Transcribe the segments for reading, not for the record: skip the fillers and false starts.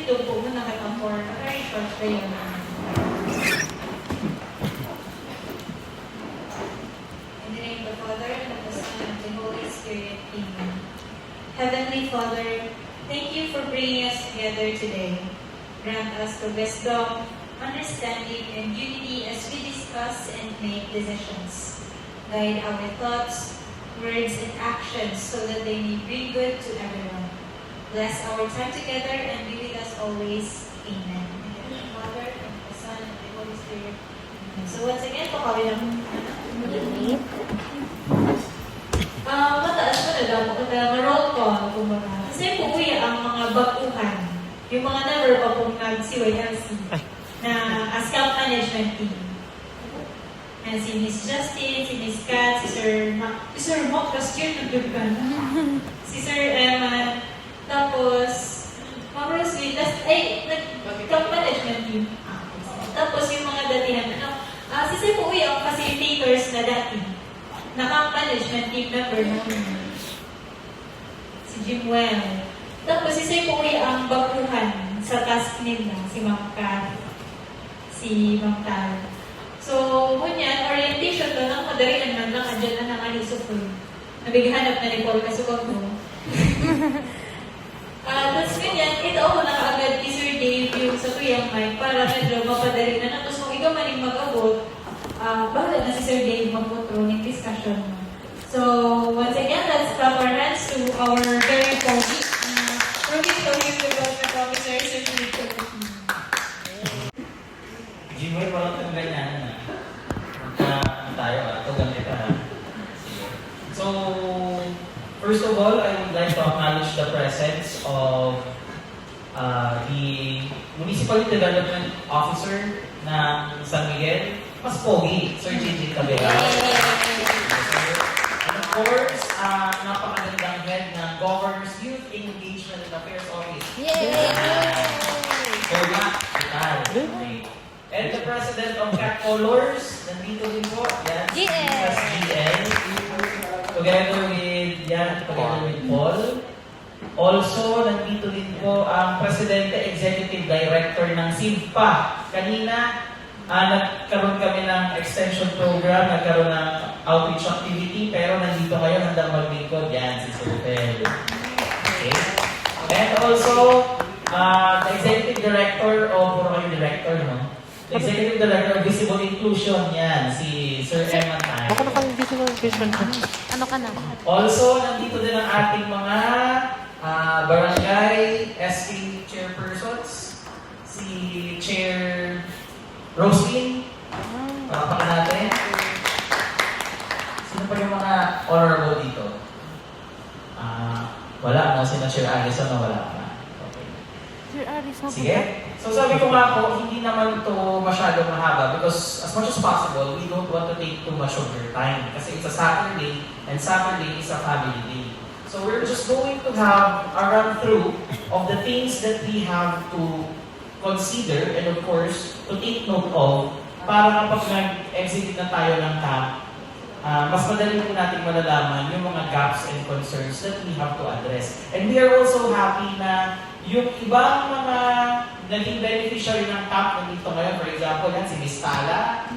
dito po muna kita for a very short prayer. In the name of the Father, and of the Son, and of the Holy Spirit. Amen. Heavenly Father, thank you for bringing us together today. Grant us the wisdom, understanding, and unity as we discuss and make decisions. Guide our thoughts, words, and actions so that they may bring good to everyone. Bless our time together and be with us always. Amen. In the name of the Father, and of the Son, and of the Holy Spirit. Amen. So once again, pakawin lang. Mataas pa na daw po kada roll call, kumbaga. Kasi po ang mga baguhan, yung mga never pa pong nag-CYLC na as camp management team. And si Miss Justin, si Miss Kat, si Sir Mock, last year nag-dugan. Si Sir Eman, tapos, Ma'am Roslyn, nag-camp management team. Tapos yung mga datihan, si Sir Puwi ang facilitators na dati. Na-camp management team member namin. Si Jimwell. Tapos si Sir Puwi ang baguhan sa task nila, si Ma'am Kat, si Ma'am Tal. So, ngunyan, orientation to, nang madarian man lang, andyan na ng aliso po. Nabighanap na ni Paul Kasukag mo. Tapos ganyan, ito ako nakaagad ni Sir Dave yung sa tuyang mic para medyo mapadali na. Tapos kung ikaw maning mag-abot, bahala na si Sir Dave mag-control ng discussion mo. So, once again, let's clap our hands to our very pogi. Provincial Development Officer, Sir Philip. Jimmy, walang kang ganyan. Tayo ito ganito ha. So, first of all, I would like to acknowledge the presence of the Municipal Development Officer ng San Miguel, mas pogi, Sir J.J. Cabera. And of course, napakagandang head ng Governor's Youth Engagement and Affairs Office. Pogi, and the President of Cat Colors, nandito din po, yan, GL. Together with Paul. Also, nandito din po ang Presidente Executive Director ng SIVPA. Kanina, nagkaroon kami ng extension program, nagkaroon ng outreach activity, pero nandito kayo handang maglingkod. Yan, si Sir Fel. Okay? And also, the Executive Director, puro kayo Director, no? The Executive Director of Visible Inclusion, yan, si Sir Emma Tan. Baka naka-visible inclusion ka. Ano ka na? Also, nandito din ang ating mga barangay SK chairpersons. Si Chair Roslyn. Palapakan natin. Sino pa yung mga honorable dito? Wala, no? Sino Chair Alison na wala pa. Okay. Sir Aris, Sige. So sabi ko nga po, hindi naman ito masyadong mahaba because as much as possible, we don't want to take too much of your time kasi it's a Saturday and Saturday is a family day. So we're just going to have a run-through of the things that we have to consider and of course, to take note of para kapag nag-exit na tayo ng camp, mas madali po natin malalaman yung mga gaps and concerns that we have to address. And we are also happy na yung ibang mga naging beneficiary ng camp nandito ngayon, for example, yan si Miss Tala,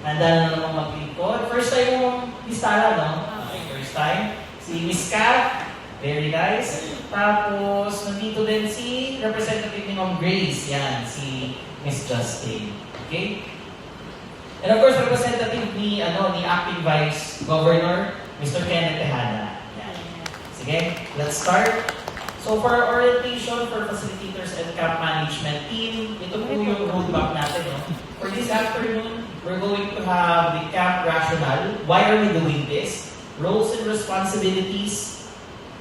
nanda na namang maglingkod. First time mo Miss Tala, no? Okay, first time. Si Miss Kat, very nice. Tapos, nandito din si representative ni Ma'am Grace, yan, si Miss Justin. Okay? And of course, representative ni Acting Vice Governor, Mr. Kenneth Tejada. Yan. Sige, let's start. So for our orientation for facilitators and camp management team, ito po yung roadmap natin. No? For this afternoon, we're going to have the camp rationale. Why are we doing this? Roles and responsibilities,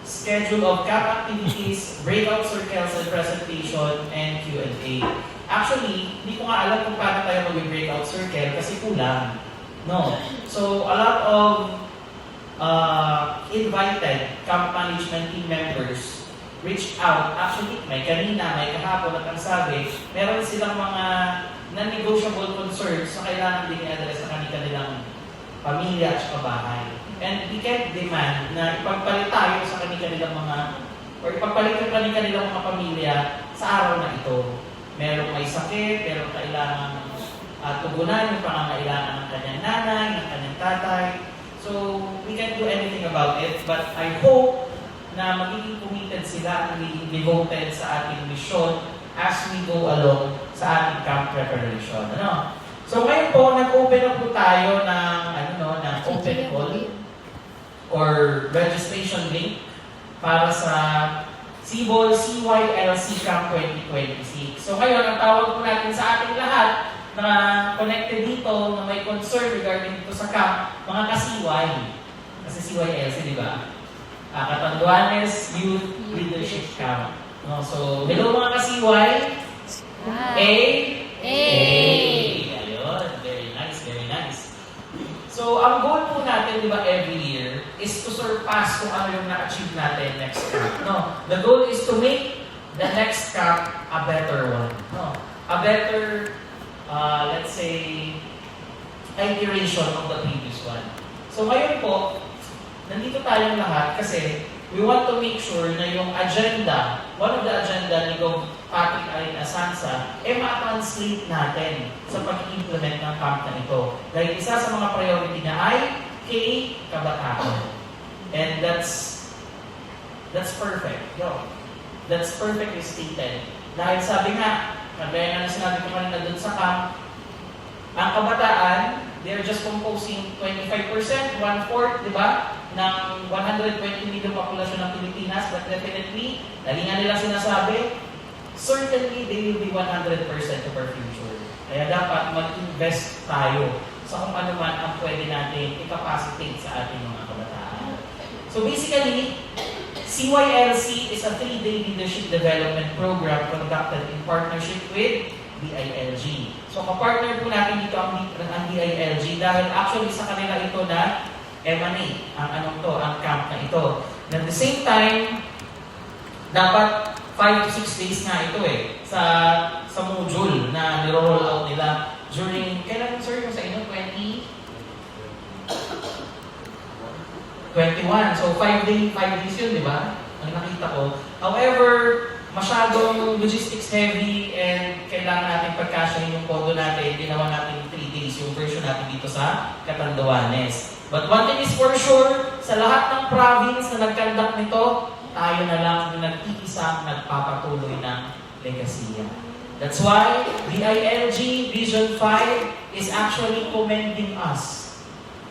schedule of camp activities, breakout circles and presentation, and Q&A. Actually, hindi ko nga alam kung paano tayo mag-breakout circle kasi kulang. No. So a lot of invited camp management team members reached out. Actually, may kanina, may kahapon at ang sabi, meron silang mga non-negotiable concerns na kailangan din i-address sa kanilang pamilya at bahay. And we can't demand na ipagpalit tayo sa kanilang mga, or ipagpalit yung kanilang mga pamilya sa araw na ito. Merong may sakit, merong kailangan tugunan yung pangangailangan ng kanyang nanay, ng kanyang tatay. So, we can't do anything about it, but I hope na magiging committed sila, magiging devoted sa ating mission as we go along sa ating camp preparation. Ano? So, ngayon po, nag-open up po tayo ng, ng open call or registration link para sa CBOL CYLC Camp 2026. So, ngayon, ang tawag po natin sa ating lahat na connected dito, na may concern regarding dito sa camp, mga ka-CY. Kasi CYLC, di ba? Catanduanes Youth Leadership Camp. No? So, hello mga ka-CY. A. Ayun. Very nice, very nice. So, ang goal po natin, di ba, every year, is to surpass kung ano yung na-achieve natin next camp. No? The goal is to make the next camp a better one. No? A better let's say, iteration of the previous one. So ngayon po, nandito tayong lahat kasi we want to make sure na yung agenda, one of the agenda ni Gov. Patrick Arin Asansa, ma-translate natin sa pag-implement ng camp na ito. Dahil isa sa mga priority na ay kabataan. And that's perfect. That's perfectly stated. Dahil sabi nga, kagaya nga na sinabi ko kanina dun sa camp, ang kabataan, they're just composing 25%, 1/4, di ba, ng 120 million populasyon ng Pilipinas, but definitely, lagi nga nila sinasabi, certainly they will be 100% of our future. Kaya dapat mag-invest tayo sa kung ano man ang pwede natin i-capacitate sa ating mga kabataan. So basically, CYLC is a 3-day leadership development program conducted in partnership with DILG. So, kapartner po natin dito ang DILG dahil actually sa kanila ito na emanate ang camp na ito. And at the same time, dapat 5 to 6 days nga ito sa module na niro-roll out nila during, kailan sir yung sa inyo? 21. So, 5 days yun, di ba? Ang nakita ko. However, masyadong logistics heavy and kailangan natin pagkasyahin yung pondo natin. Ginawa natin 3 days yung version natin dito sa Catanduanes. But one thing is for sure, sa lahat ng province na nag-conduct nito, tayo na lang yung nag-iisang nagpapatuloy ng legasiya. That's why DILG Vision 5 is actually commending us.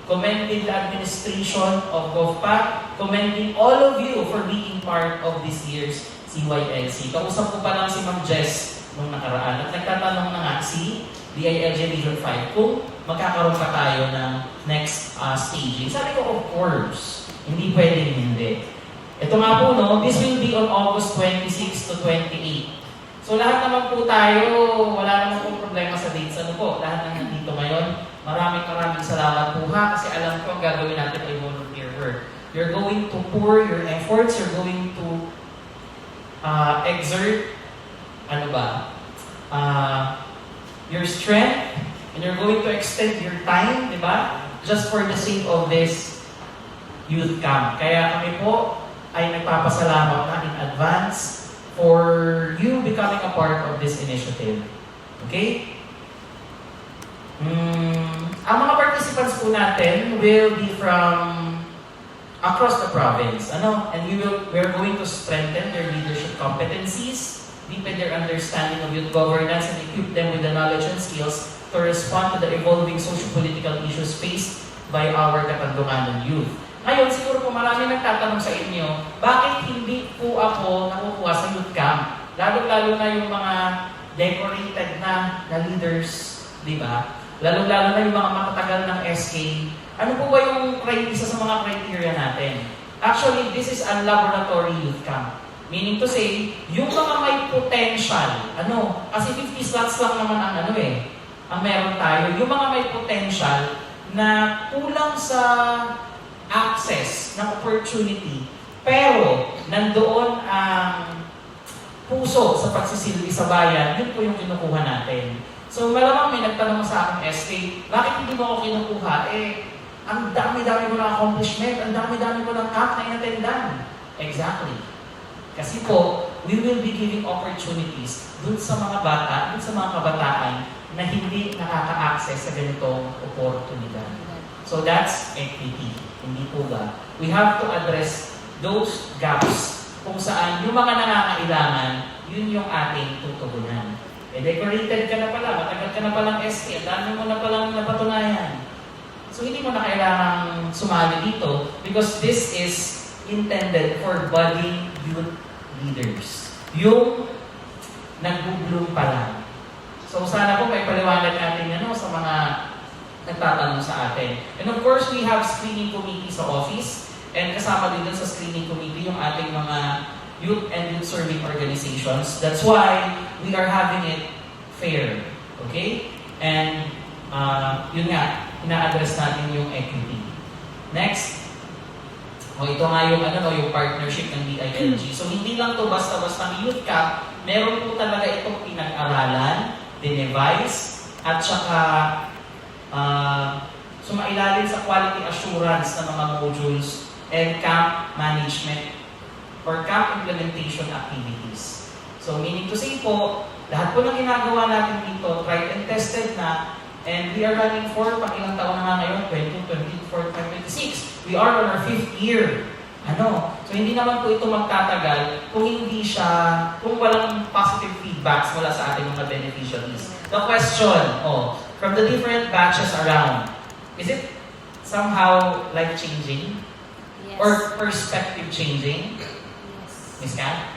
Commending the administration of GovPac, commending all of you for being part of this year's CYLC. Kausap ko pa lang si Ma'am Jess nung nakaraan at nagtatanong na nga si DILG Vision 5 kung magkakaroon pa tayo ng next staging. Sabi ko, of course, hindi pwedeng hindi. Ito nga po, no, this will be on August 26 to 28. So lahat naman po tayo, wala naman po problema sa dates. Ano po, lahat na nandito ngayon. Maraming salamat po ha, kasi alam ko ang gagawin natin ay volunteer work. You're going to pour your efforts, you're going to exert, your strength, and you're going to extend your time, di ba? Just for the sake of this youth camp. Kaya kami po ay nagpapasalamat na in advance for you becoming a part of this initiative. Okay? Ang mga participants po natin will be from across the province. And we're going to strengthen their leadership competencies, deepen their understanding of youth governance, and equip them with the knowledge and skills to respond to the evolving socio-political issues faced by our Catanduanan youth. Ngayon, siguro po marami nagtatanong sa inyo, bakit hindi po ako nakukuha sa youth camp? Lalo-lalo na yung mga decorated na leaders, di ba? Lalo-lalo na yung mga makatagal ng SK. Ano po ba yung isa sa mga criteria natin? Actually, this is a laboratory youth camp. Meaning to say, yung mga may potential, kasi 50 slots lang naman ang meron tayo. Yung mga may potential na kulang sa access ng opportunity, pero nandoon ang puso sa pagsisilbi sa bayan, yun po yung kinukuha natin. So malamang may nagtanong sa akin, SK, bakit hindi mo ako kinukuha? Ang dami-dami mo ng accomplishment, ang dami-dami mo ng camp na inattendan. Exactly. Kasi po, we will be giving opportunities dun sa mga bata, dun sa mga kabataan na hindi nakaka-access sa ganitong oportunidad. So that's equity, hindi po ba? We have to address those gaps kung saan yung mga nangangailangan, yun yung ating tutugunan. Decorated ka na pala, matagal ka na palang SK, at dami mo na palang napatunayan. So hindi mo na kailangang sumali dito because this is intended for budding youth leaders. Yung nag-bloom pa lang. So sana po may paliwanag natin sa mga nagtatanong sa atin. And of course, we have screening committee sa office. And kasama din sa screening committee yung ating mga youth and youth serving organizations. That's why we are having it fair. Okay? And yun nga, ina-address natin yung equity. Next. Ito nga yung, yung partnership ng DILG. So hindi lang to basta-basta ng Youth Camp, meron po talaga itong pinag-aralan, dinevise, at saka sumailalim sa quality assurance ng mga modules and camp management or camp implementation activities. So meaning to say po, lahat po ng ginagawa natin dito, tried and tested na, and we are running for, ilang taon na nga ngayon, 2024, 2026. We are on our 5th year. So hindi naman po ito magtatagal kung hindi siya, kung walang positive feedbacks mula sa ating mga beneficiaries. The question, from the different batches around, is it somehow life-changing? Yes. Or perspective-changing? Yes. Miss Kat?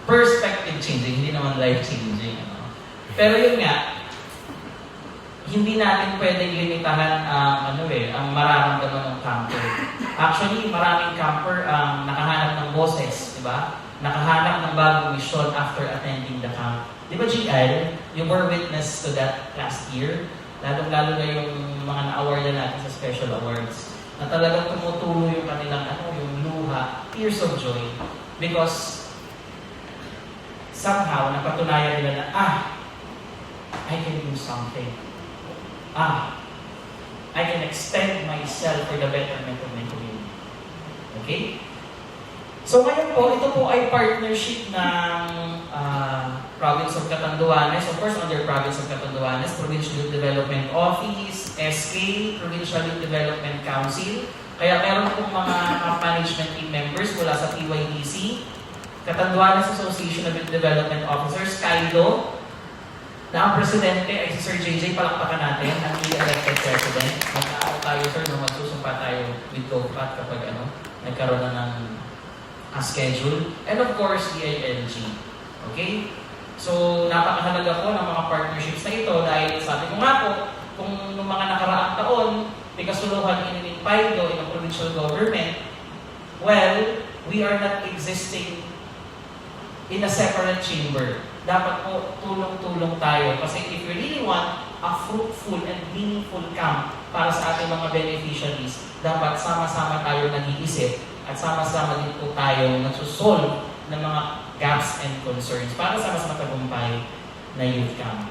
Perspective-changing, hindi naman life-changing. Pero yun nga, hindi natin pwedeng limitahan ang mararamdaman ng camper. Actually, maraming camper ang nakahanap ng boses, di ba? Nakahanap ng bagong mission after attending the camp. Di ba, GL, you were witness to that last year? Lalo-lalo na yung mga na-awardan natin sa special awards. Na talagang tumutulo yung kanilang, yung luha, tears of joy. Because somehow, napatunayan nila na, I can do something. I can extend myself for the betterment of my community. Okay? So ngayon po, ito po ay partnership ng Province of Catanduanes, of course under Province of Catanduanes, Provincial Youth Development Office, SK, Provincial Youth Development Council. Kaya meron pong mga management team members mula sa PYDC, Catanduanes Association of Youth Development Officers, KAIDO, na ang presidente ay si Sir JJ, palakpakan natin, ang newly elected president. Mag-aaw tayo, sir, magsusumpa tayo with GoPat kapag nagkaroon na ng schedule. And of course, DILG. Okay? So, napakahalaga po ng mga partnerships na ito dahil sabi ko nga po, kung noong mga nakaraang taon, may kasuluhan in PAIDO, in the provincial government, well, we are not existing in a separate chamber. Dapat po tulong-tulong tayo. Kasi if we really want a fruitful and meaningful camp para sa ating mga beneficiaries, dapat sama-sama tayo nag-iisip at sama-sama din po tayo nagsusolve ng mga gaps and concerns para sa mas matagumpay na youth camp.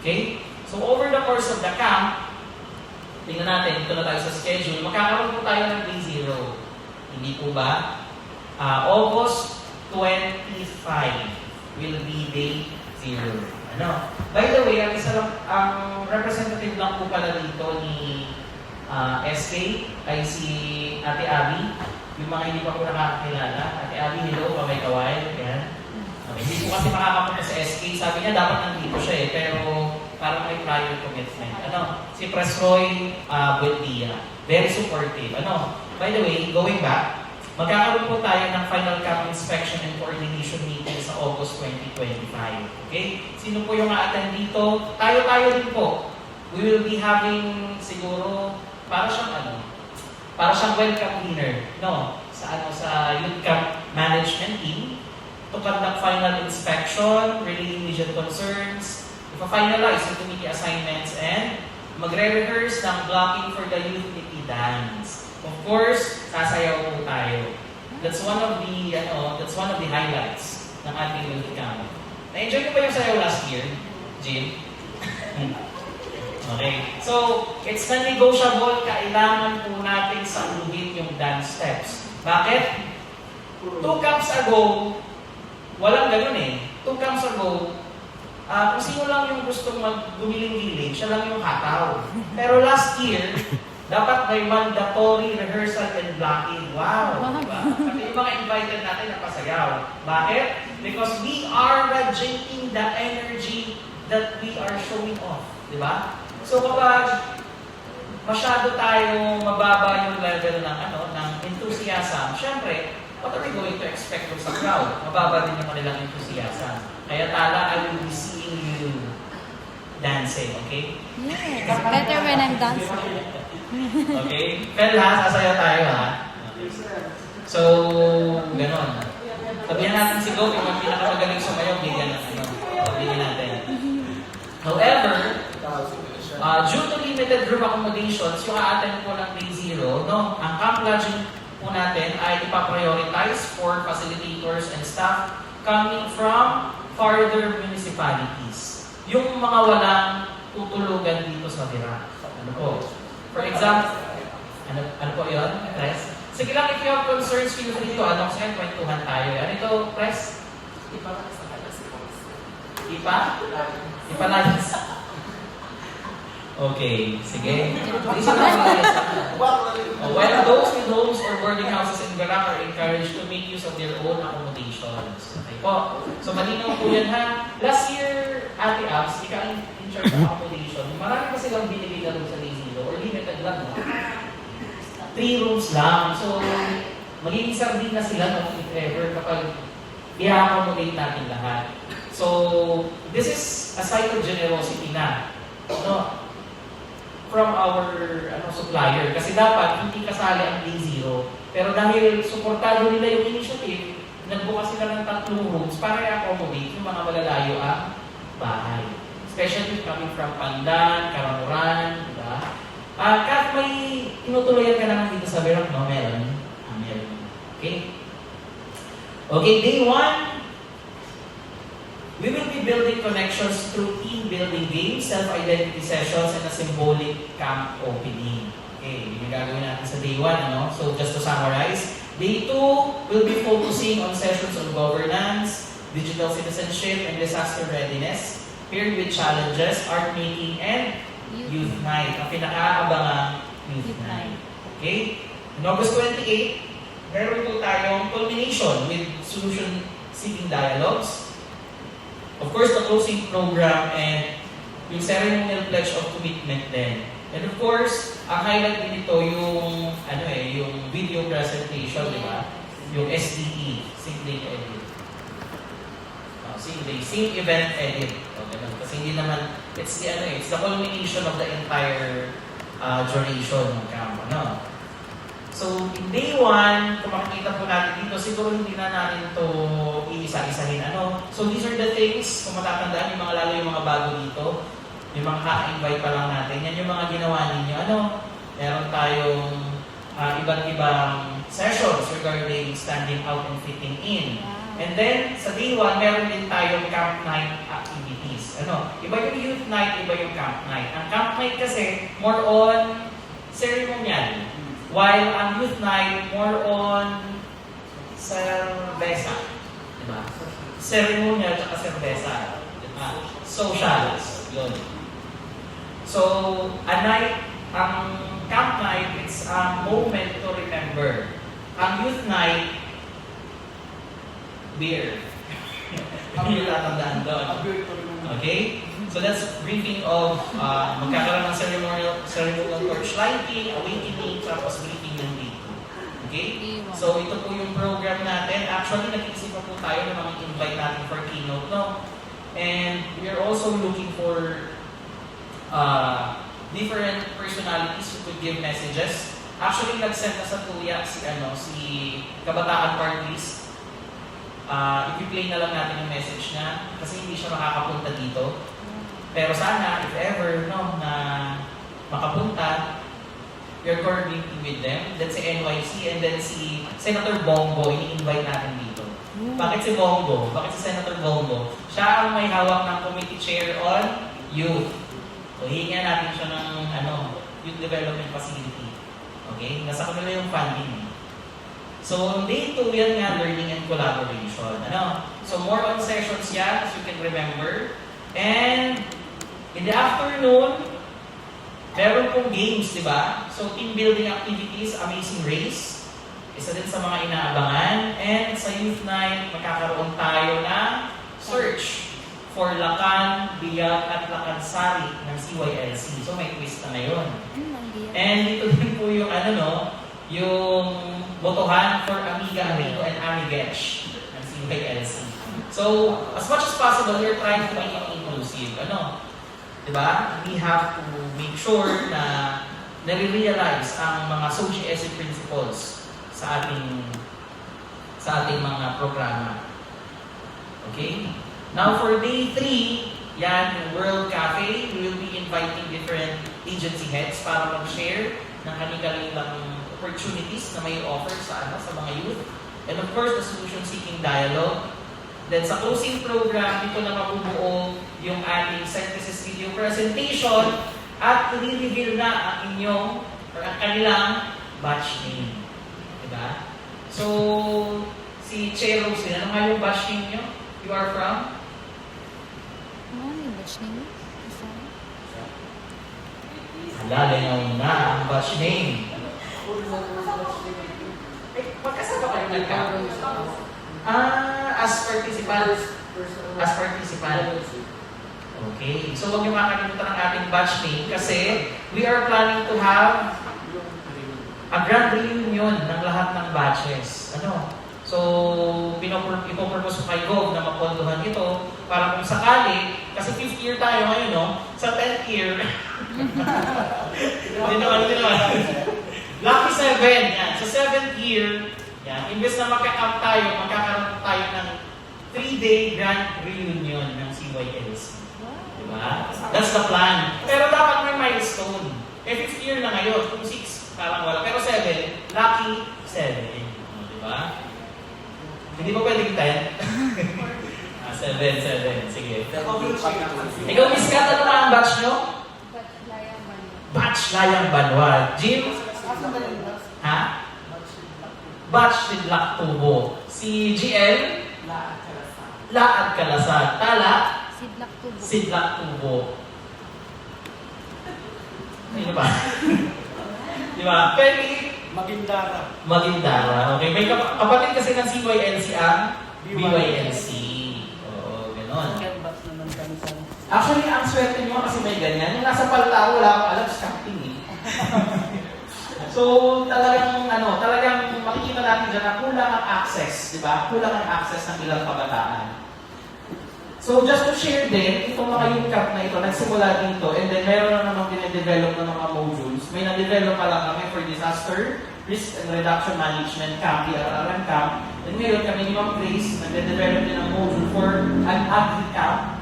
Okay? So over the course of the camp, tingnan natin, dito na tayo sa schedule, magkakaroon po tayo ng day 0. Hindi po ba? August 25 will be day 0. By the way, ang representative lang po pala dito ni SK ay si Ate Abby. Yung mga hindi pa po nakakakilala. Ate Abby, hello, pamay-kaway. Yan. Okay. Hindi po kasi makakapunta sa SK. Sabi niya, dapat nandito siya pero parang may prior commitment. Si Pres Roy Buendia. Very supportive. By the way, going back, magkakaroon po tayo ng final camp inspection and coordination meeting sa August 2025. Okay? Sino po yung a-attend dito? Tayo din po. We will be having siguro para siyang welcome dinner, sa youth camp management team to conduct final inspection, relay immediate concerns, ipa-finalize yung committee assignments, and magre-rehearse ng blocking for the youth niti dance. Of course, sasayaw po tayo. That's one of the highlights ng ating youth camp. Na-enjoy ko ba yung sayaw last year, Jim? Okay. So, it's non-negotiable. Kailangan po natin saluhin yung dance steps. Bakit? 2 camps ago, walang ganun eh. 2 camps ago, kung sino lang yung gustong gumiling-giling, siya lang yung hataw. Pero last year, dapat may mandatory rehearsal and blocking. Wow! Diba? Kasi yung mga invited natin napasayaw. Bakit? Because we are radiating the energy that we are showing off. Diba? So kapag masyado tayo mababa yung level ng enthusiasm, syempre, what are we going to expect from sa crowd? Mababa din yung kanilang enthusiasm. Kaya tala, I will be seeing you dancing, okay? Yes, better when I'm dancing. Okay? Fel ha, sasayaw tayo ha. So, ganon. Sabihan natin si Go, yung pinakamagaling sumayaw, bigyan natin. However, due to limited room accommodations, yung a-attend po ng day 0, no, ang camp lodging po natin ay ipaprioritize for facilitators and staff coming from farther municipalities. Yung mga walang tutulugan dito sa Virac. Ano po? For example, ano po yun, Press? Sige lang, if you have concerns, feel free to kasi kwentuhan tayo. Ano ito, Press? Ipa? Ipalalis. Okay, sige. Isa na well, those with homes or boarding houses in Virac are encouraged to make use of their own accommodations. Okay po. So malinaw po yan ha. Last year, Ate Abs, ikaw in charge of accommodation. Marami pa silang binili na room sa Day Zero or limited lang, no? 3 rooms lang. So, magiging sardin na sila, no, if ever, kapag i-accommodate natin lahat. So, this is a sign of generosity na, no, from our supplier. Kasi dapat hindi kasali ang Day Zero. Pero dahil suportado nila yung initiative, nagbukas sila ng 3 rooms para i-accommodate yung mga malalayo ang bahay. Especially coming from Pandan, Karamuran, diba? Kahit may tinutuluyan ka naman dito sa Virac, no? Meron. Meron. Okay? Okay, day 1. We will be building connections through team building games, self-identity sessions, and a symbolic camp opening. Okay, yun yung gagawin natin sa day 1, ano? So just to summarize, day 2 will be focusing on sessions on governance, digital citizenship, and disaster readiness, paired with challenges, art making, and youth night. Ang pinaka-abangang youth night. Okay? On August 28, meron po tayong culmination with solution-seeking dialogues. Of course, the closing program and yung ceremonial pledge of commitment din. And of course, ang highlight din ito yung yung video presentation, di ba? Yung SDE, Sync Date Edit. Sync Event Edit. Kasi hindi naman, it's the culmination of the entire duration ng camp, no? So, in day 1, kung makikita po natin dito, siguro hindi na natin ito iisa-isahin. So, these are the things, kung matatandaan, lalo yung mga bago dito, yung mga ka-invite pa lang natin, yan yung mga ginawa ninyo. Meron tayong iba't ibang sessions regarding standing out and fitting in. And then, sa day 1, meron din tayong camp night activities. Iba yung youth night, iba yung camp night. Ang camp night kasi, more on ceremonial. While ang youth night, more on cerveza. Diba? Ceremonial at cerveza. Diba? Socials. Yun. So, ang camp night, it's a moment to remember. Ang youth night, beer. Hindi tatandaan doon. Okay? So that's briefing of magkakaroon ng ceremonial torch lighting, awakening, tapos briefing ng day 2. Okay? So ito po yung program natin. Actually, nag-iisip pa po tayo ng mga invite natin for keynote, no? And we are also looking for different personalities who could give messages. Actually, nag-send na sa tuya si Kabataan Parties. I-play na lang natin yung message niya kasi hindi siya makakapunta dito. Pero sana, if ever, na makapunta, we're coordinating with them. Then si NYC and then si Senator Bongo, i-invite natin dito. Bakit si Bongo? Bakit si Senator Bongo? Siya ang may hawak ng committee chair on youth. So, hihinga natin siya ng youth development facility. Okay? Nasa kanila yung funding. So, on day 2, yan nga, learning and collaboration. Ano? So, more on sessions yan, as you can remember. And, in the afternoon, meron pong games, di ba? So, team building activities, Amazing Race. Isa din sa mga inaabangan. And sa Youth Night, magkakaroon tayo ng search for Lakan, Biyak, at Lakansari ng CYLC. So, may quiz na ngayon. And dito din po yung yung botohan for Amiga Amigo and Amigesh ng CYLC. So, as much as possible, we're trying to make it inclusive. Diba? We have to make sure na nare-realize ang mga SOGIESE principles sa ating mga programa. Okay? Now, for day 3, yan, yung World Cafe, we will be inviting different agency heads para mag-share ng kanilang opportunities na may offer sa mga youth. And of course, the solution-seeking dialogue. Then sa closing program, dito na mabubuo yung ating synthesis video presentation at i-reveal na ang inyong or ang kanilang batch name. Diba? So, si Che Rose, ano nga yung batch name nyo? You are from? Ano yung batch name? Lalayaw na ang batch name. Magkasama kayo nagkakaroon? As participant. As participant. Okay. So, huwag niyo makakalimutan ang ating batch name kasi we are planning to have a grand reunion ng lahat ng batches. So, ipopropose ko kay Gov na mapondohan ito para kung sakali, kasi 5th year tayo ngayon, no? Sa 10th year, hindi naman. Lucky 7, yan. Sa 7th year, yan, imbes na magkakaroon tayo ng 3-day grand reunion ng CYLC. Diba? That's the plan. Pero dapat may milestone. 5th year na ngayon, kung 6, parang wala. Pero 7, lucky 7. Diba? Hindi ba pwedeng 10? 7. Sige. Ikaw, Miss Kat, ano na ang batch nyo? Batch Layang Banwad. Jim? Ha? Batch Sidlak Tubo. Si GL? Laad Kalasag. Tala? Sidlak Tubo. Sidlak Tubo. Ano ba? Di ba? Penny? Magindara. Okay. May kapatid kasi ng CYLC ang BYLC. Oo, gano'n. Actually, ang swerte nyo kasi may ganyan. Yung nasa palta, wala akong alam sa captain eh. So, talagang makikita natin dyan na kulang ang access, di ba? Kulang ang access ng ilang kabataan. So, just to share din, itong mga UCAP na ito, nagsimula dito, and then meron na namang dine-develop ng mga modules. May na-develop pa lang kami for disaster, risk and reduction management camp, DRRM camp. And ngayon kami ni Ma'am Grace, nagde-develop din ng module for an agri-camp.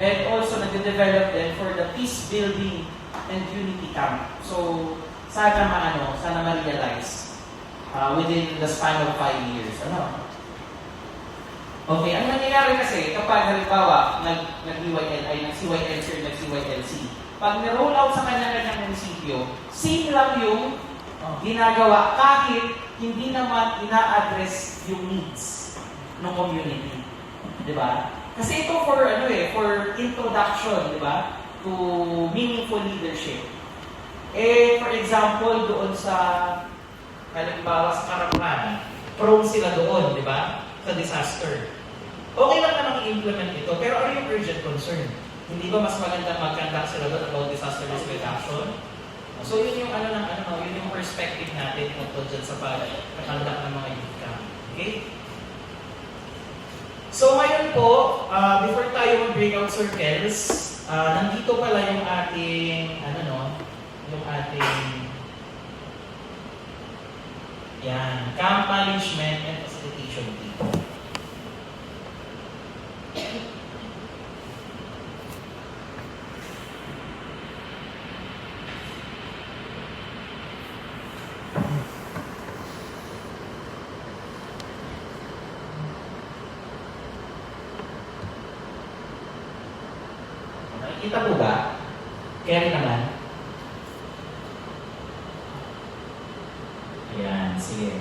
And also nagde-develop din for the peace building and unity camp. So, sana ma-realize within the span of 5 years. Okay, ang nangyayari kasi kapag halimbawa nag-CYLC or nag-CYLC, pag ni-roll out sa kanya-kanyang munisipyo, same lang yung ginagawa kahit hindi naman ina-address yung needs ng community. Di ba? Kasi ito for introduction, di ba? To meaningful leadership. For example, doon sa halimbawa sa Karapan, prone sila doon, di ba? Sa disaster. Okay lang naman i-implement ito, pero ano yung urgent concern? Hindi ba mas maganda mag-conduct sila doon about disaster risk reduction? So yun yung yun yung perspective natin tungkol dyan sa pag-conduct ng mga youth camp. Okay? So ngayon po, before tayo mag-breakout circles, nandito pala yung ating, camp management and facilitation team. Nakikita po ba? Kaya rin naman. Ayan, sige.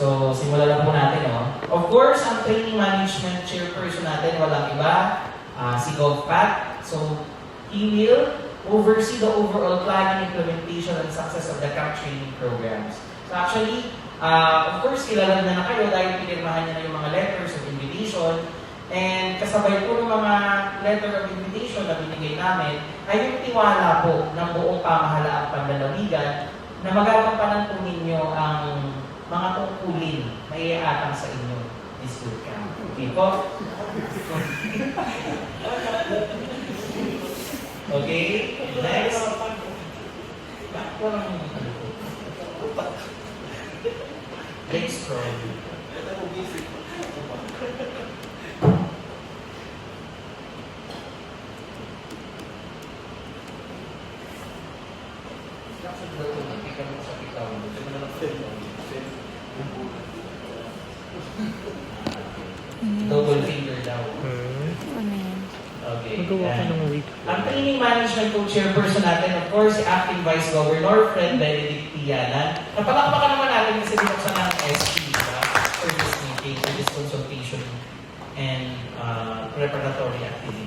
So, simulan lang po natin, no? Of course, ang training management chairperson natin, walang iba, si Gov Pat. So, he will oversee the overall planning, implementation, and success of the camp training programs. So actually, of course, kilala na kayo dahil pinirmahan niya na yung mga letters of invitation. And kasabay po ng mga letter of invitation na binigay namin ay yung tiwala po ng buong pamahalaang panlalawigan na magagampanan po ninyo ang mga tungkulin na iaatang sa inyo this good camp. Okay po? Okay, next. Next scroll. Double finger daw. Ano yan? Okay. Magawa ka yan. ng week. Ang training management co-chairperson natin, of course, si Acting Vice Governor Fred Benedict Tianan. Napalakpakan naman natin kasi binuksan ng SP, diba? Service meeting, service consultation, and preparatory activity.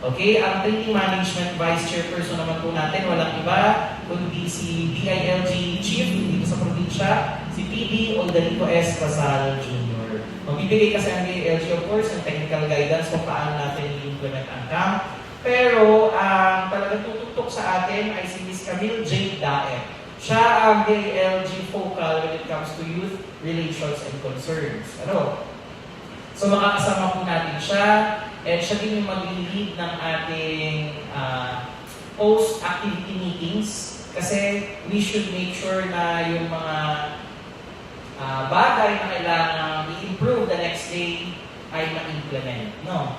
Okay, ang training management vice chairperson naman po natin, walang iba, kundi si DILG Chief dito sa probinsya, si PD Oldalito S. Casal Jr. Magbibigay kasi ang DILG, of course, ng technical guidance kung paano natin i-implement ang camp. Pero ang talagang tututok sa atin ay si Ms. Camille J. Dae. Siya ang DILG focal when it comes to youth relations and concerns. Ano? So makakasama po natin siya. And siya din yung mag-lead ng ating post-activity meetings kasi we should make sure na yung mga bagay na kailangan i-improve the next day ay ma-implement. No?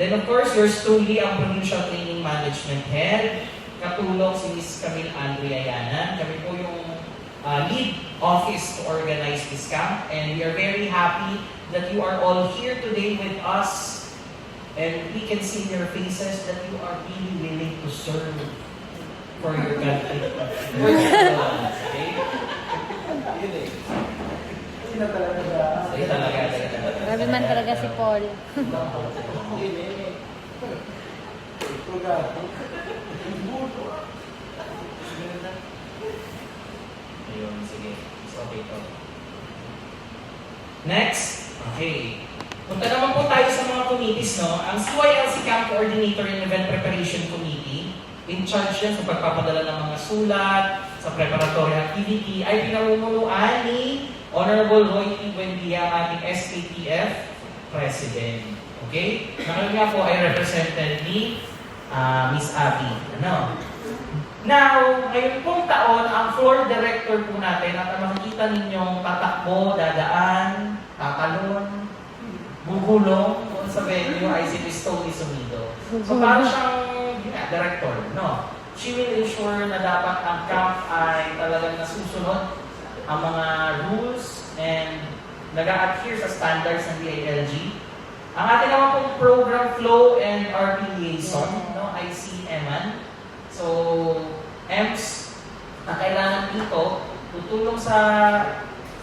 Then of course, yours truly ang Provincial Training Management Head. Katulong si Ms. Camille Andrea Yanan. Kami po yung lead office to organize this camp. And we are very happy that you are all here today with us. And we can see in your faces that you are really willing to serve for your country. For your ones, okay? Sige talaga. Grabe man talaga si Paul. Ayun, sige. It's okay to. Next. Okay. Punta naman po tayo sa mga committees, no? Ang CYLC Camp Coordinator and Event Preparation Committee, in charge yan sa pagpapadala ng mga sulat, sa preparatory activity, ay pinamumunuan ni Honorable Roy T. Buendia, ating SKTF President. Okay? Ngayon nga po ay represented ni Miss Abby. Ano? Now, ngayon pong taon, ang floor director po natin at ang makikita ninyong tatakbo, dadaan, tatalon, bubulong doon sa venue ay si Miss Tony Sumido. So, parang siyang director, no? She will ensure na dapat ang camp ay talagang nasusunod ang mga rules and nag-a-adhere sa standards ng DILG. Ang ating naman pong program flow and RP liaison, no, ay si Eman. So, EMS, na kailangan dito, tutulong sa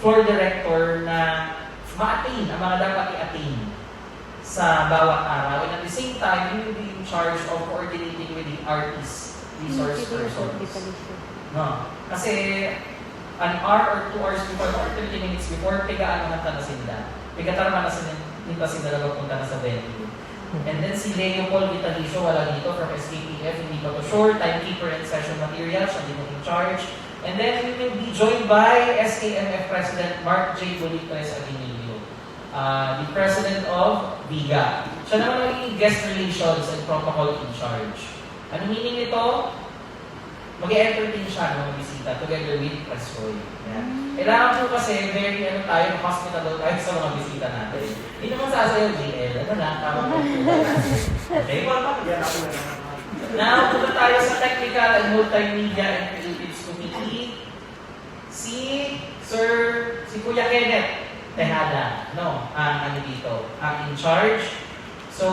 floor director na ma-attain ang mga dapat i-attain sa bawat araw. And at the same time, you will be in charge of coordinating with the artist resource persons. No? Kasi an hour or 2 hours before or 30 minutes before, tigaan naman na sila. Tigatarama na sila punta na sa venue. And then si Leopold Vitalicio, wala dito from SKPF, hindi pa to sure, timekeeper and session material, siya din in charge. And then we will be joined by SKMF President Mark J. Bolitres Aguinildo, the President of VIGA. Siya naman ang guest relations and protocol in charge. Ano meaning nito? Mag-entertain siya ng bisita together with Presoy. Kailangan po kasi very hospitable tayo sa mga bisita natin. Hindi naman sasayaw JL. Ano na? Tama po. Okay? Now, punta tayo sa Technical and Multimedia and Creatives Committee. Si Kuya Kenneth Tejada, ang dito, ang in charge. So,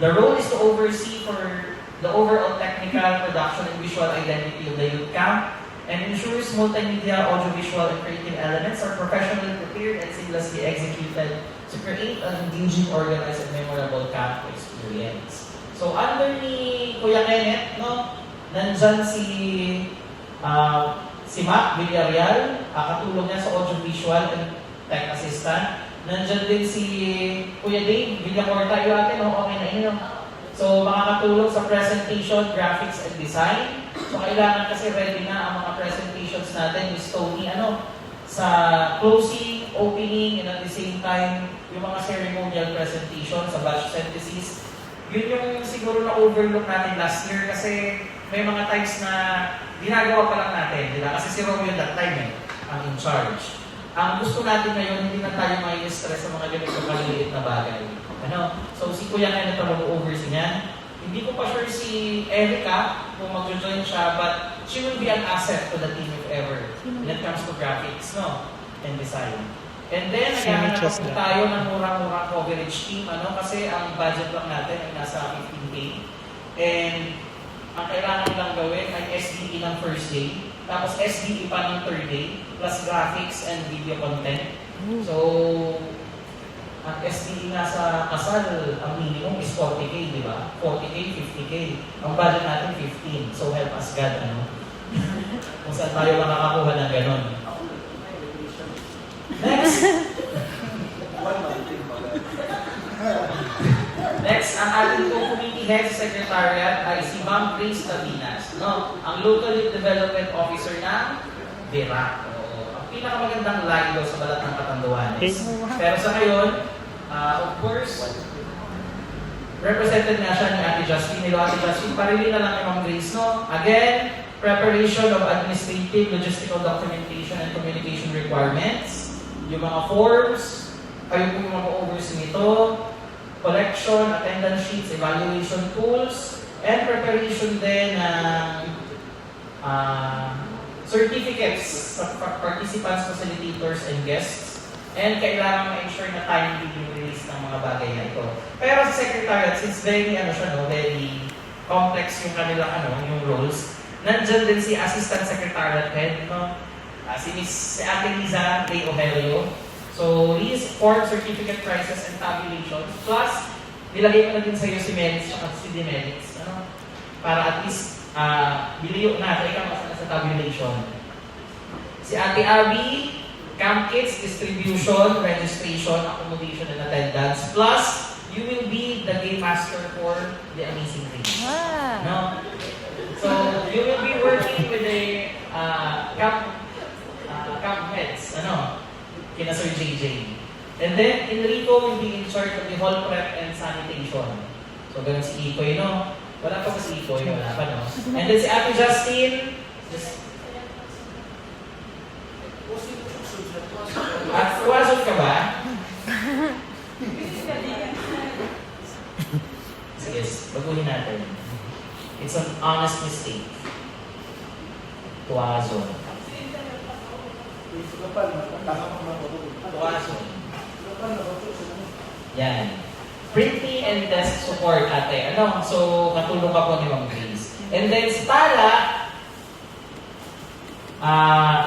the role is to oversee for the overall technical production and visual identity of the youth camp. and ensures multimedia, audiovisual, and creative elements are professionally prepared and seamlessly executed to create an engaging, organized, and memorable camp experience. So under ni Kuya Kenneth, no, nandyan si Mac Villarreal, katulong niya sa audiovisual and tech assistant. Nandyan din si Kuya Dave Villacorta, yung atin, no? Okay na yun. So, makakatulong sa presentation, graphics, and design. So, kailangan kasi ready na ang mga presentations natin, Miss Tony, sa closing, opening, and at the same time, yung mga ceremonial presentation sa batch synthesis. Yun yung siguro na overlook natin last year kasi may mga times na ginagawa pa lang natin, di ba? Kasi si Romeo that time ang in charge. Ang gusto natin ngayon, hindi na tayo may stress sa mga ganito maliliit na bagay. So si Kuya Kenneth na mag-oversee niyan. Hindi ko pa sure si Erica kung mag-join siya, but she will be an asset to the team if ever when it comes to graphics, no? And design. And then, naghahanap po tayo ng murang-murang coverage team, kasi ang budget lang natin ay nasa 15K. And ang kailangan nilang gawin ay SDE ng first day, tapos SDE pa ng third day, plus graphics and video content. So, ang SDE nga sa kasal, ang minimum is 40K, di ba? 40K, 50K. Ang budget natin, 15. So, help us God, kung saan tayo makakakuha ng ganon. Next! Next, ang ating community head secretariat ay si Ma'am Grace Tabinas, no? Ang Local Youth Development Officer ng DERAC. Ang pinakamagandang lagi daw sa balat ng Catanduanes. Pero sa ngayon, of course, represented na siya ni Ate Justine. Hello, Ate Justine. Parilin na lang ni Ma'am Grace, no? Again, preparation of administrative, logistical documentation, and communication requirements. Yung mga forms, kayo po yung mag-oversee nito. Collection, attendance sheets, evaluation tools, and preparation din ng certificates sa participants, facilitators, and guests. And kailangan ma-ensure na timely yung release ng mga bagay na ito. Pero sa Secretariat, since very, very complex yung kanilang, yung roles, nandyan din si Assistant Secretariat Head, no? Si Ate Liza De Ohelio. So, these form certificate prices and tabulations, plus, nilagay ko na din sa iyo si Melix at si Demelix, para at least, biliyo na, ikaw sa tabulation. Si Ate Abby, camp kits, distribution, registration, accommodation, and attendance, plus, you will be the game master for the Amazing Race. Wow. No? So, you will be working with the camp heads, kina Sir JJ. And then, Enrico will be in charge of the hall prep and sanitation. So, ganun si Ikoy, no? Wala pa si Ikoy, wala pa, no? And then si Ate Justine, at puwasok ka ba? Sige, baguhin natin. It's an honest mistake. Puwasok. Puwasok. Yan. Printing and desk support, ate. So, katulong ka po ni Ma'am Grace. And then, si Tala,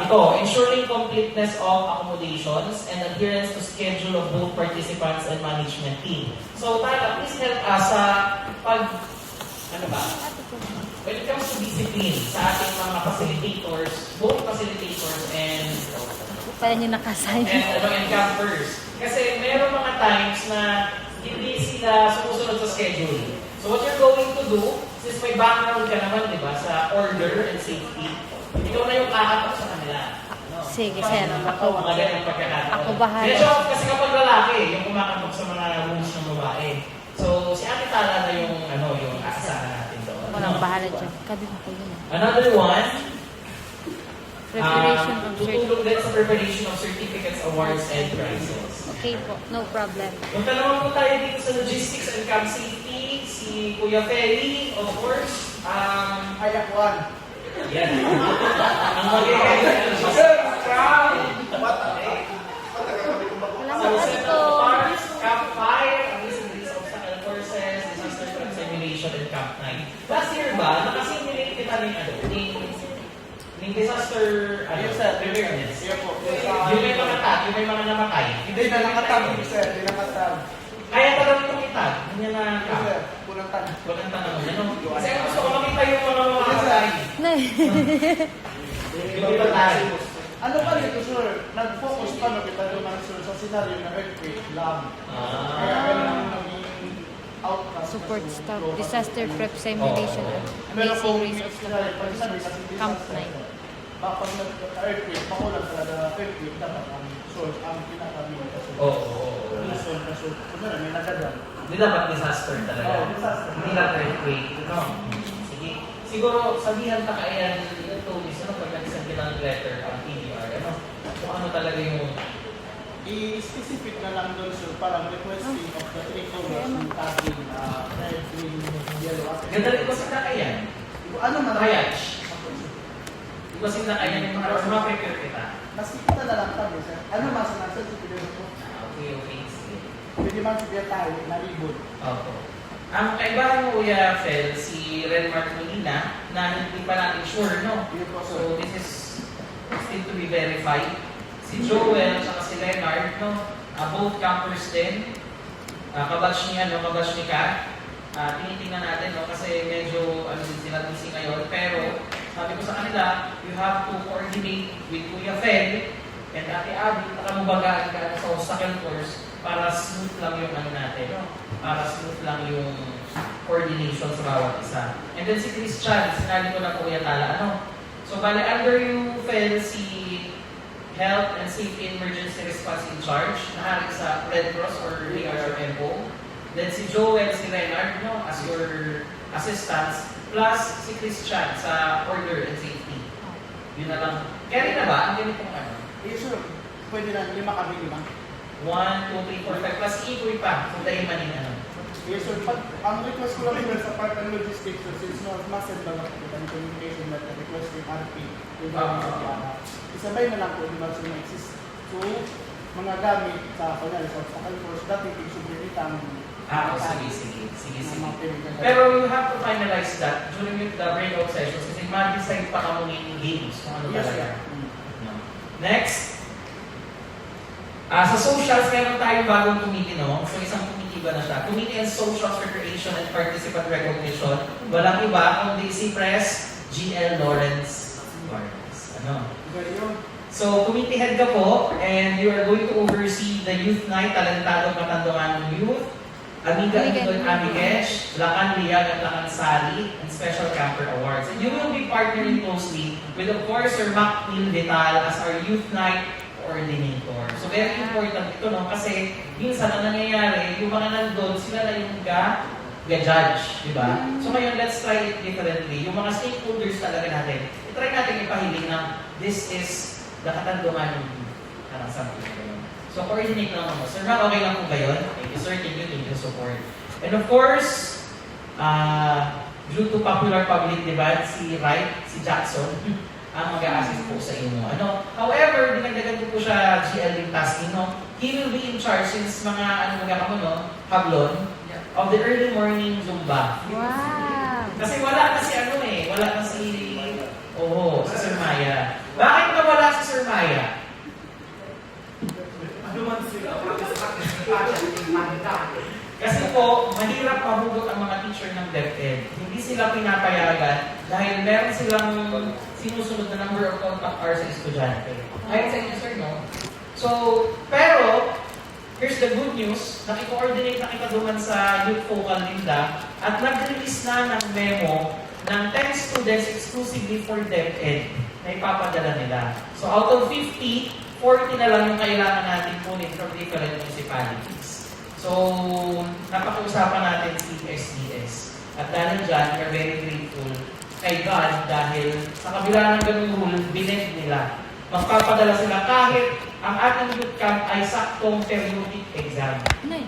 ito, ensuring completeness of accommodations and adherence to schedule of both participants and management team. So, Tala, please help us sa when it comes to discipline sa ating mga facilitators, both facilitators and Kaya nyo nakasign. and campers. Kasi meron mga times na hindi sila sumusunod sa schedule. So what you're going to do, since may background ka naman, di ba, sa order and safety, ikaw na yung kakatok sa kanila. Sige, sir. Mga ganang pagkakataon. Ako bahala. Kasi kapag lalaki, yung kumakatok sa mga rooms ng babae. So, si Ate Tala na yung, yung aasahan natin doon. Walang bahala dyan. Kabi mo ko yun. Another one, Preparation of tutulong din sa preparation of certificates, awards, and prizes. Okay po, no problem. Punta naman po tayo dito sa logistics and camp safety, si Kuya Ferry, of course. Ayak 1. Yan. Ang magiging Salamat po. Camp 5, ang isang release obstacle courses, disaster threat simulation, and Camp 9. Last year ba, nakasimulate kita ni Yung disaster, Ayun, sir. preparedness. Iya po. Yung may mga tag, yung may mga namatay. Hindi na nakatab, sir. Hindi nakatab. Kaya talaga itong itag. Ganyan na Yes, sir. Punang tan. walang tanong. Ano? Kasi ang gusto ko makita yung mga makakalay. Nay. Yung iba tayo. Ano pa dito, sir? Nag-focus pa no kita naman, sir, sa scenario na earthquake lang. Kaya ganun ang naging outcome. Support staff, disaster prep simulation at Pero kung basic resource scenario, pag sinabi kasi Camp disaster, pag nag-earthquake, makulang talaga earthquake, dapat ang source, ang pinaka-main kasi. Oo. Reason na source. Kunwari, may nagadan. Hindi dapat disaster talaga. Oo, disaster. Hindi dapat earthquake. No? Sige. Siguro, sabihan ka kaya yung tulis, ano, pag nag-send ka ng letter, ang PDR, ano, kung ano talaga yung I-specific na lang doon, sir, parang requesting of the three colors ng tagging, red, green, yellow. ganda rin kasi kakayan. Ano man? Triage. Di ba sila kaya yung mga sa mga prepare kita? Mas kita na lang kami, sir. Ano mas na sensitive ko? Okay. Sige. Pwede man si tayo na ribbon. Opo. Ang kaibahan mo, Kuya Fel, si Renmark Molina, na hindi pa natin sure, no? Yun po, sir. So, this is still to be verified. Si Joel, at si Leonard, no? Both campers din. Kabatch ni Kat. Tinitingnan natin, no? Kasi medyo, din sila busy ngayon. Pero, sabi ko sa kanila, you have to coordinate with Kuya Fel and Ate Abby, nakamubagaan ka sa obstacle course para smooth lang yung natin, no? Para smooth lang yung coordination sa bawat isa. And then si Christian, sinabi ko na Kuya Tala, ano? So, bale, under you, Fel, si Health and Safety Emergency Response in Charge, naharik sa Red Cross or ARMO. Then si Joel, si Renard, no, as your assistants, plus si Christian sa Order and Safety. Yun na lang. Kaya rin na ba? Ang ganitong ano? Eh, sir, pwede na 5 kami, 5. 1, 2, 3, 4, 5, plus Ikoy pa. Kung tayo manin ano. Yes, sir. Ang request ko lang sir, sa part ng logistics, sir, since massive lang ako kita ng communication na requesting RP, yung gamit sa Diana. Isabay na lang po, di ba, sir, na-exist. So, mga gamit sa kanya, sa obstacle course, dati pag-sublimita ang Sige. mga pinagdala. Pero you have to finalize that during the breakout sessions kasi mag-decide pa ka muna yung games kung ano Yes, talaga. sir. No. Next. Sa socials, meron tayong bagong committee, no? So, isang committee ba na siya? Committee on Social Recreation and Participant Recognition. Walang iba, kundi si Pres GL Lawrence. Ano? Ganyan. So, committee head ka po, and you are going to oversee the Youth Night, Talentado Matandungan Youth, Amiga Indon Amigues, Lakan Liag at Lakan Sali, and Special Camper Awards. And you will be partnering closely with, of course, Sir Mac Neil Vital as our Youth Night coordinator. So, very important ito, no? Kasi, minsan na nangyayari, yung mga nandun, sila na yung ga-judge, di ba? So, ngayon, let's try it differently. Yung mga stakeholders talaga natin, try natin ipahiling na this is the katandungan ng something. So, coordinate lang ako. Sir, Mac, okay lang po ba yun? Thank you, sir. Thank you support. And of course, due to popular public demand, si Wright, si Jackson, ang mag-a-assist po sa inyo. However, dinagdagan ko po siya GL yung tasking, no? He will be in charge since mga, hablon, of the early morning Zumba. Wow! Kasi wala si si Sir Maya. Bakit nawala si Sir Maya? Kasi po, mahirap mahugot ang mga teacher ng DepEd. Hindi sila pinapayagan dahil meron silang sinusunod na number of contact hours sa estudyante. Ayon sa inyo, sir, no? So, pero, here's the good news. Nakikoordinate na kita duman sa Youth Focal Linda at nag-release na ng memo ng 10 students exclusively for DepEd na ipapadala nila. So, out of 50, 40 na lang yung kailangan natin kunin from different municipalities. So, napag-uusapan natin si SDS. At dahil dyan, we're very grateful kay God dahil sa kabila ng ganung rule, binend nila. Magpapadala sila kahit ang ating youth camp ay saktong periodic exam. Nay.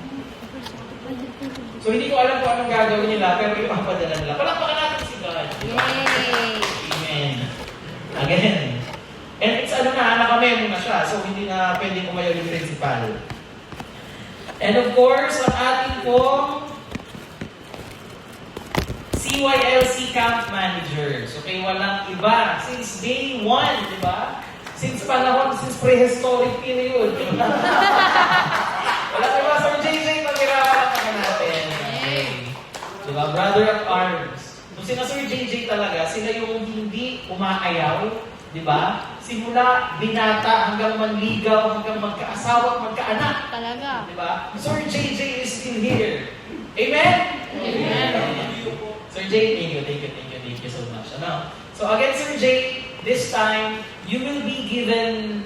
So, hindi ko alam kung anong gagawin nila, pero ipapadala nila. Palakpakan natin si God. Yay! Amen. Again. And it's nakamemo na siya. So, hindi na pwedeng umayaw yung principal. And of course, ang ating pong CYLC Camp Managers. Okay, walang iba. Since day 1, di ba? Since prehistoric period. Walang iba. Sir JJ, pag-irapan natin. Okay. Di ba? Brother of Arms. So, sina Sir JJ talaga, sila yung hindi umaayaw. Di ba? Simula binata hanggang manligaw, hanggang magkaasawa at magkaanak. Talaga. Di ba? Sir JJ is still here. Amen? Amen. Sir J, thank you so much. Ano? So again, Sir J, this time, you will be given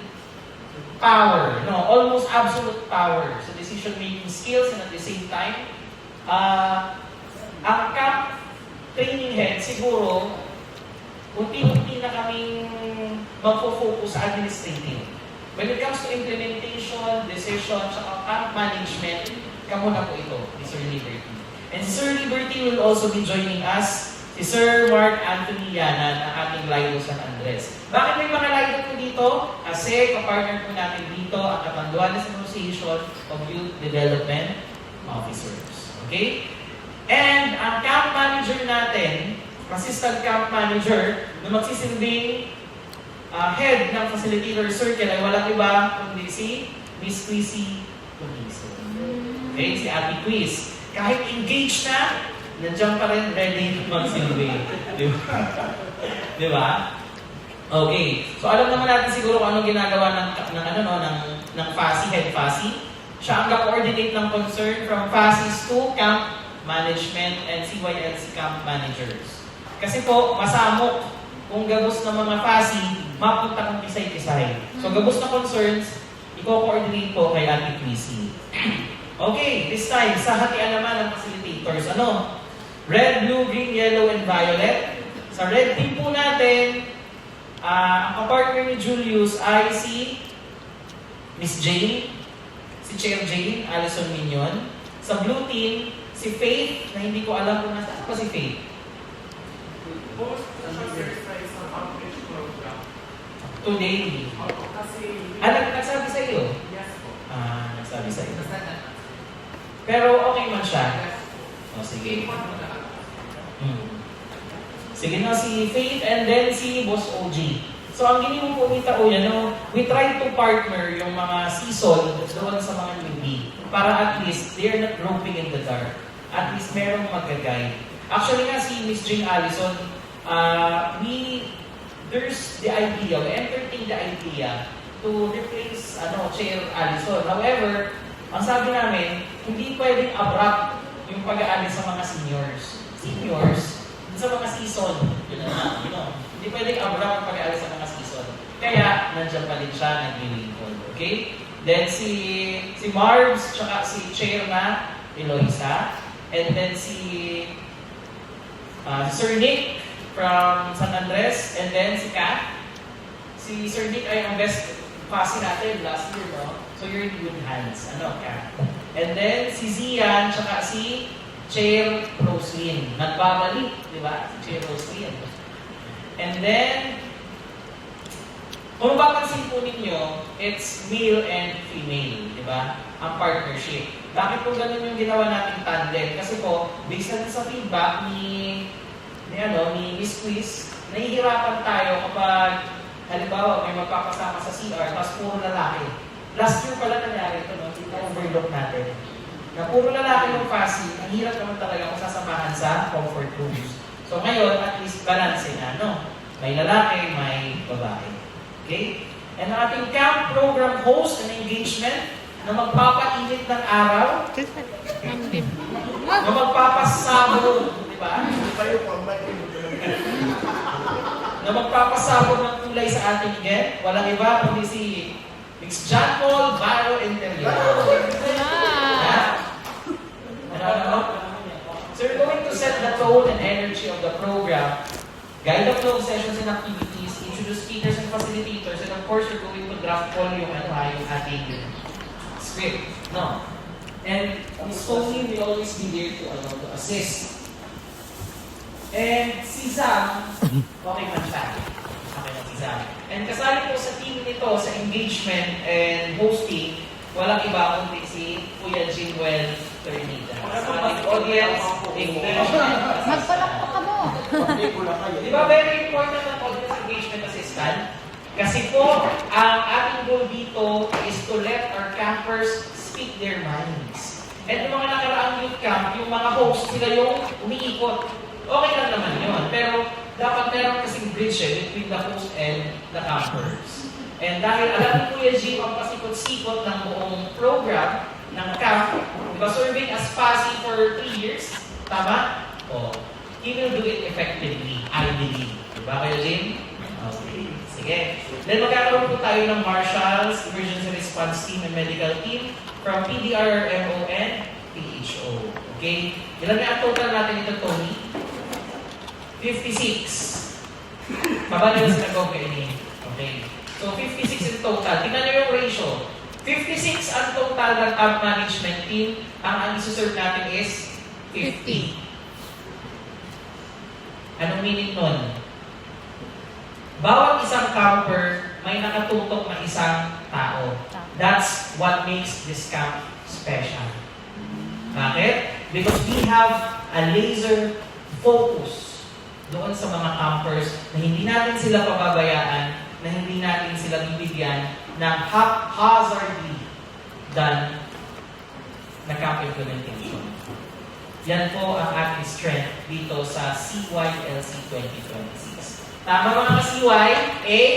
power, no, almost absolute power sa decision-making skills, and at the same time, ang camp training head, siguro, unti-unti na kaming magpo-focus sa administrative. When it comes to implementation, decision, saka camp management, kamo na po ito, ni Sir Liberty. And si Sir Liberty will also be joining us, si Sir Mark Anthony Yanan, ang ating Lido San Andres. Bakit may mga Lido po dito? Kasi kapartner po natin dito ang Catanduanes Association of Youth Development Officers. Okay? And ang camp manager natin, assistant camp manager, na magsisilbing head ng facilitator circle ay walang iba kundi si Miss Quizzy Tuniso. Okay, si Ate Quiz. Kahit engaged na, nandiyan pa rin ready magsilbi. Di ba? Di ba? Okay. So alam naman natin siguro kung anong ginagawa ng FASI, head FASI. Siya ang coordinate ng concern from FASIs to camp management and CYLC camp managers. Kasi po, masamok kung gabos ng mga FASI, mapunta kong pisay-pisay. So gabos na concerns, i-coordinate po kay Ate Quizzy. Okay, this time, sa hatian naman ng facilitators. Ano? Red, blue, green, yellow, and violet. Sa red team po natin, ang kapartner ni Julius ay si Miss Jane, si Chair Jane, Alison Mignon. Sa blue team, si Faith, na hindi ko alam kung nasa pa si Faith. Today. Nagsabi sa iyo? Yes po. Nagsabi sa iyo. Pero okay man siya. O, sige. Sige na, si Faith and then si Boss OG. So, ang giniwan po ni Tauya, we try to partner yung mga season doon sa mga newbie para at least they're not groping in the dark. At least merong mag-guide. Actually nga, si Miss Jane Allison, there's the idea, we entertain the idea to replace Chair Allison. However, ang sabi namin, hindi pwedeng abrupt yung pag-aalis sa mga seniors. Sa mga season. Hindi pwedeng abrupt yung pag-aalis sa mga season. Kaya, nandiyan pa din siya, nag-i-recall. Okay? Then si Marbs, tsaka si Chair na, Eloisa. And then si Sir Nick from San Andres. And then si Kat. Si Sir Nick ay ang best FASI natin last year, no? So you're in good hands. Kat? And then si Zian, tsaka si Chair Roslyn. Nagbabalik, di ba? Si Chair Roslyn. And then, kung mapapansin po ninyo, it's male and female, di ba? Ang partnership. Bakit po ganun yung ginawa nating tandem? Kasi po, based na sa feedback ni Miss Quiz, nahihirapan tayo kapag, halimbawa, may magpapasama sa CR, tapos puro lalaki. Last year pala nangyari ito, hindi na overlook natin. Na puro lalaki yung FASI, ang hirap naman talaga kung sasamahan sa comfort rooms. So ngayon, at least balance na, May lalaki, may babae. Okay? And ang ating camp program host and engagement na magpapainit ng araw, na magpapasabog, di ba? Na magpapasabog ng kulay sa ating event, walang iba kundi si Mix John Paul Barro Interior. So we're going to set the tone and energy of the program, guide the flow of sessions and activities, introduce speakers and facilitators, and of course, we're going to draft all yung ating script. And Ms. Tony will always be there to assist. And si Zam, okay man siya. Okay na si Zam. And kasali po sa team nito, sa engagement and hosting, walang iba kundi si Kuya Jimwell Ternita. Sa ating audience, engagement. Magpalakpak ka ba? Hindi ko lang kayo. Di ba very important ang audience engagement assistant? Kasi po, ang ating goal dito is to let our campers speak their minds. And yung mga nakaraang youth camp, yung mga host, sila yung umiikot. Okay lang naman yun. Pero dapat meron kasing bridge between the host and the campers. And dahil alam ni Kuya Jim ang pasikot-sikot ng buong program ng camp, di ba, serving as PASI for 3 years, tama? O, he will do it effectively, I believe. Di ba, Kuya Jim? Okay. Sige. Then magkakaroon po tayo ng marshals, emergency response team, and medical team from PDR, MON, PHO. Okay? Ilan nga ang total natin ito, Tony? 56. Kabali na sila ko kainin. Okay. So, 56 in total. Tingnan niyo yung ratio. 56 ang total ng camp management team. Ang isuserve natin is 50. Anong meaning nun? Bawat isang camper may nakatutok na isang tao. That's what makes this camp special. Bakit? Because we have a laser focus doon sa mga campers na hindi natin sila pababayaan, na hindi natin sila bibigyan ng haphazardly done na camp implementation. Yan po ang ating strength dito sa CYLC 2026. Tama mga ka-CY? Okay.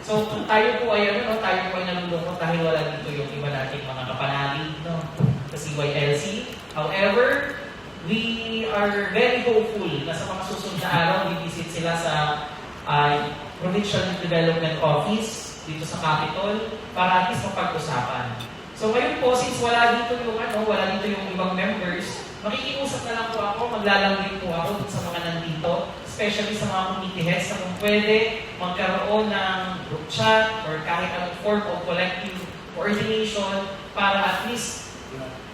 So, tayo po ay nalulungkot dahil wala dito yung iba nating mga kapanalig, no? Sa CYLC. However, we are very hopeful na sa mga susunod na araw, visit sila sa Provincial Development Office dito sa Capitol para at least mapag-usapan. So ngayon po, since wala dito yung ibang members, makikiusap na lang po ako, maglalambing po ako sa mga nandito, especially sa mga committee heads na kung pwede magkaroon ng group chat or kahit anong form of collective coordination para at least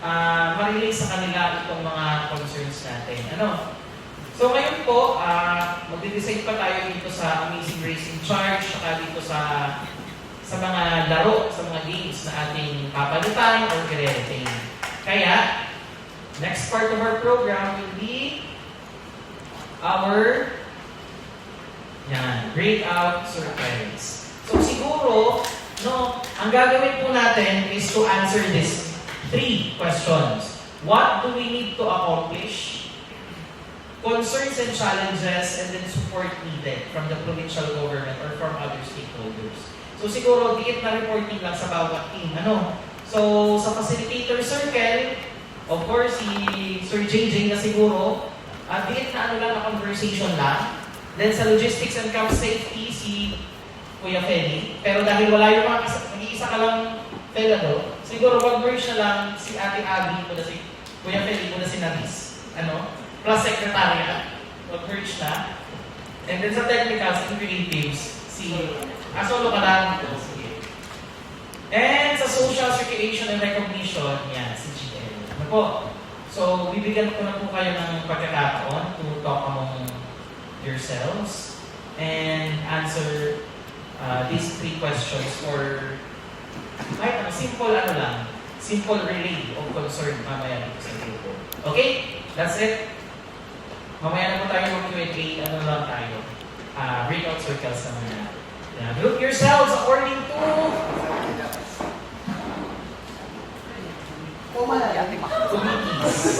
ma-relay sa kanila itong mga concerns natin. Ano? So ngayon po, magde-decide pa tayo dito sa Amazing Racing Charge, saka dito sa mga laro, sa mga games na ating papalitan or i-retain. Kaya, next part of our program will be our breakout surprise. So siguro, ang gagawin po natin is to answer these 3 questions. What do we need to accomplish? Concerns and challenges, and then support needed from the provincial government or from other stakeholders. So siguro, diit na reporting lang sa bawat team. So sa facilitator circle, of course, si Sir JJ na siguro, diit na lang na conversation lang. Then sa logistics and camp safety, si Kuya Feli. Pero dahil wala yung mag-iisa ka lang Fela siguro mag-merge na lang si Ate Abby muna si Kuya Feli muna si Naris. Plus secretariat. Mag-merge na. And then sa technicals and creatives, si solo ka lang. Sige. And sa social circulation and recognition, yan, si GL. So, bibigyan ko na po kayo ng pagkakataon to talk among yourselves and answer these 3 questions for kahit simple relay of concern mamaya dito sa grupo. Okay? That's it. Mamaya na po tayo mag-Q&A, lang tayo. Breakout circles naman natin. Group yourselves according to committees.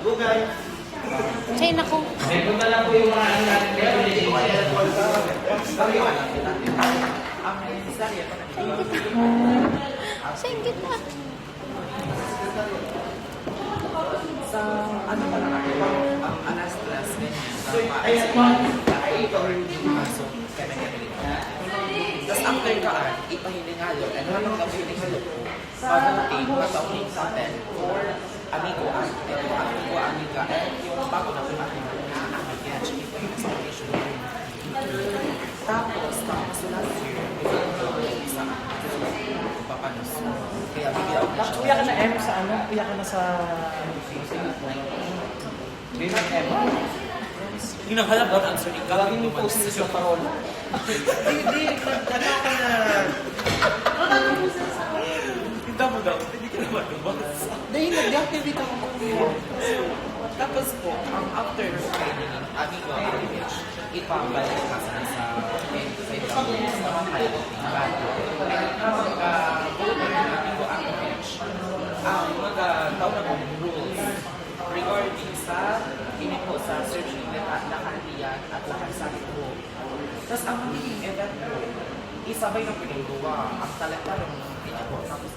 Go guys! Chain ako. Punta lang po yung mga natin kaya Chain kita. Sa ano pa lang ako, ang anastras ganyan. So, ayan po. So, kami-kami. Tapos after ka, ipahiningalo. Ano lang ang hiningalo ko? Pag-uting, matauling sa 10 for amigo, amiga, and yung bago na pumating na amiga, chikin ko yung salvation. Tapos, nakasulat sa papanos. Kaya bigyan ako. Uya ka na M sa Uya ka na sa Yung naghalap ba ang answer ni Gawin yung post sa parola. Hindi, nagtanong ka na. Kita mo daw, hindi ka naman lumabas. Dahil po, ang after training, amigo Arvich, ipabalik ka sa Philippines na mamalit ng bago. And pag-voter ng amigo Arvich, ang mga taon rules regarding sa po sa searching na kahalian at lahat sa ito. Tapos ang magiging event po, isabay ng pinagawa ang talagtarong ng pinagawa tapos